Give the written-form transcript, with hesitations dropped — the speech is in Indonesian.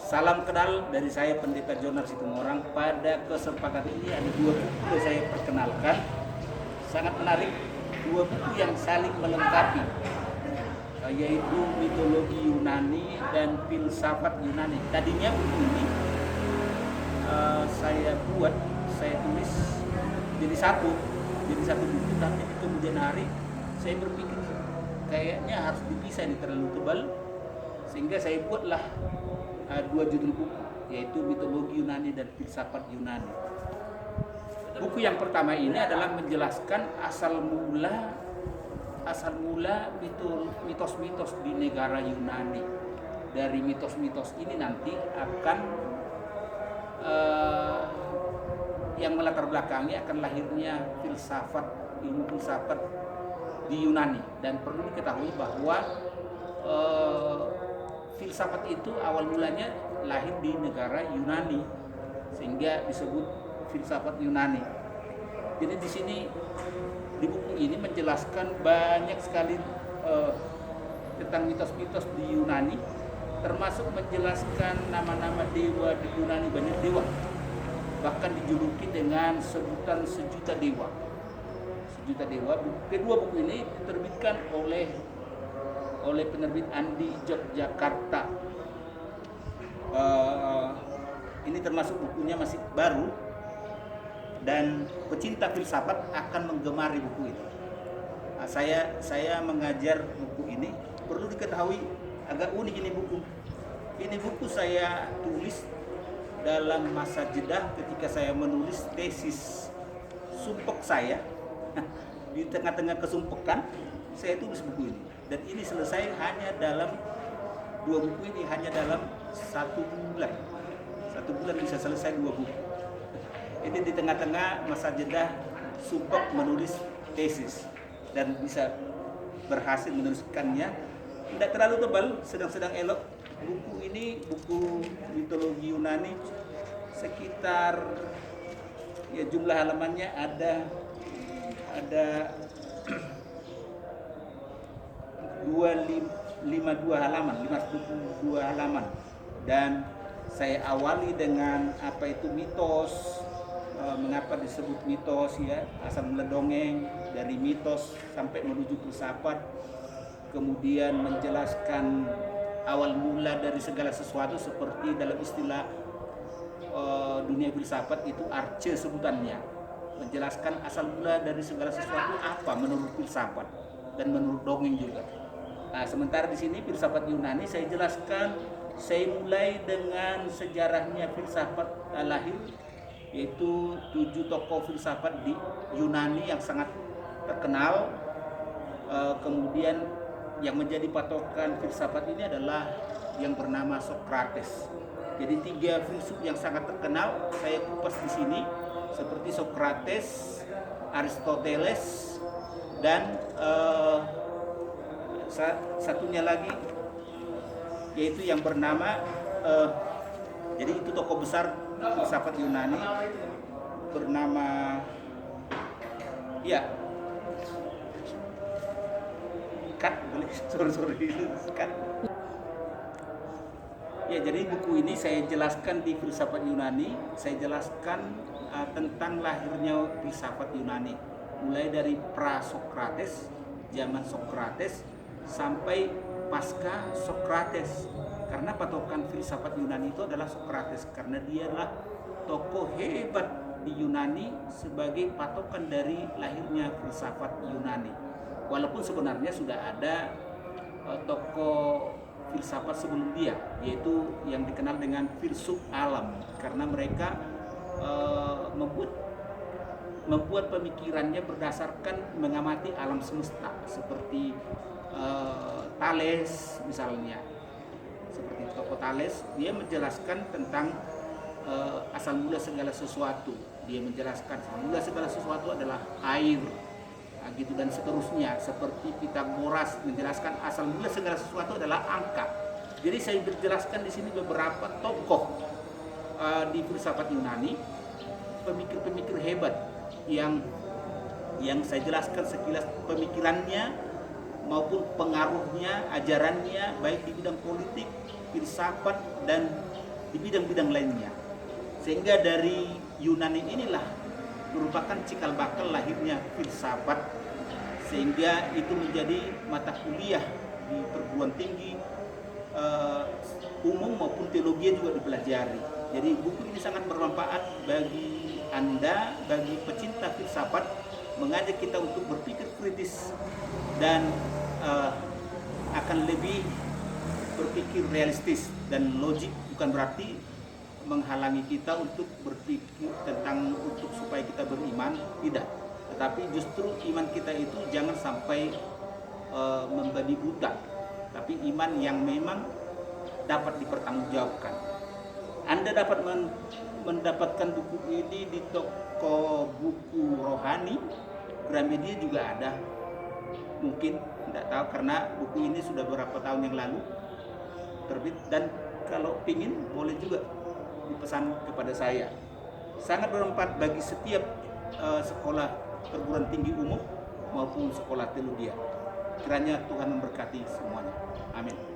Salam kenal dari saya Pendeta Jonar Situmorang. Pada kesempatan ini ada dua buku yang saya perkenalkan. Sangat menarik, dua buku yang saling melengkapi, yaitu mitologi Yunani dan filsafat Yunani. Tadinya buku ini saya tulis jadi satu buku, tapi di kemudian hari saya berpikir kayaknya harus dipisah, ini terlalu tebal, sehingga saya buatlah dua judul buku, yaitu mitologi Yunani dan filsafat Yunani. Buku yang pertama ini adalah menjelaskan asal mula mitos-mitos di negara Yunani. Dari mitos-mitos ini nanti akan yang melatar belakangnya akan lahirnya ilmu filsafat di Yunani. Dan perlu diketahui bahwa filsafat itu awal mulanya lahir di negara Yunani, sehingga disebut filsafat Yunani. Jadi di sini di buku ini menjelaskan banyak sekali tentang mitos-mitos di Yunani, termasuk menjelaskan nama-nama dewa di Yunani. Banyak dewa, bahkan dijuluki dengan sebutan sejuta dewa. Kedua buku ini diterbitkan oleh penerbit Andi Yogyakarta. Ini termasuk bukunya masih baru, dan pecinta filsafat akan menggemari buku ini. Saya mengajar buku ini, perlu diketahui agak unik ini buku. Ini buku saya tulis dalam masa jeda ketika saya menulis tesis sumpek saya. Di tengah-tengah kesumpekan saya tulis buku ini, dan ini selesai hanya dalam dua buku ini hanya dalam 1 bulan. 1 bulan bisa selesai 2 buku. Ini di tengah-tengah masa jeda sumpek menulis tesis, dan bisa berhasil menuliskannya. Tidak terlalu tebal, sedang-sedang elok. Buku ini, buku mitologi Yunani, sekitar jumlah halamannya ada 52 halaman, dan saya awali dengan apa itu mitos, mengapa disebut mitos, asal mula dongeng, dari mitos sampai menuju filsafat, kemudian menjelaskan awal mula dari segala sesuatu, seperti dalam istilah dunia filsafat itu arche sebutannya, menjelaskan asal mula dari segala sesuatu apa menurut filsafat dan menurut dongeng juga. Nah, sementara di sini filsafat Yunani saya jelaskan, saya mulai dengan sejarahnya filsafat lahir, yaitu 7 tokoh filsafat di Yunani yang sangat terkenal. Kemudian yang menjadi patokan filsafat ini adalah yang bernama Socrates. Jadi 3 filsuf yang sangat terkenal saya kupas di sini, seperti Socrates, Aristoteles, dan satunya lagi yaitu yang bernama jadi itu tokoh besar filsafat Yunani bernama jadi buku ini saya jelaskan di filsafat Yunani, saya jelaskan tentang lahirnya filsafat Yunani, mulai dari pra-Sokrates, zaman Sokrates, sampai pasca Sokrates. Karena patokan filsafat Yunani itu adalah Sokrates, karena dia adalah tokoh hebat di Yunani sebagai patokan dari lahirnya filsafat Yunani. Walaupun sebenarnya sudah ada tokoh filsafat sebelum dia, yaitu yang dikenal dengan filsuf alam, karena mereka membuat pemikirannya berdasarkan mengamati alam semesta, seperti Thales misalnya. Seperti tokoh Thales, dia menjelaskan tentang asal mula segala sesuatu. Dia menjelaskan asal mula segala sesuatu adalah air, gitu, dan seterusnya. Seperti Pythagoras menjelaskan asal mula segala sesuatu adalah angka. Jadi saya berjelaskan di sini beberapa tokoh di filsafat Yunani, pemikir-pemikir hebat yang saya jelaskan sekilas pemikirannya maupun pengaruhnya, ajarannya, baik di bidang politik, filsafat, dan di bidang-bidang lainnya. Sehingga dari Yunani inilah merupakan cikal bakal lahirnya filsafat, sehingga itu menjadi mata kuliah di perguruan tinggi umum maupun teologi juga dipelajari. Jadi buku ini sangat bermanfaat bagi Anda, bagi pecinta filsafat, mengajak kita untuk berpikir kritis dan akan lebih berpikir realistis dan logik. Bukan berarti menghalangi kita untuk berpikir tentang untuk supaya kita beriman, tidak. Tetapi justru iman kita itu jangan sampai membabi buta, tapi iman yang memang dapat dipertanggungjawabkan. Anda dapat mendapatkan buku ini di toko buku rohani, Gramedia juga ada. Mungkin tidak tahu karena buku ini sudah beberapa tahun yang lalu terbit, dan kalau pingin boleh juga dipesan kepada saya. Sangat bermanfaat bagi setiap sekolah perguruan tinggi umum maupun sekolah teologi. Kiranya Tuhan memberkati semuanya. Amin.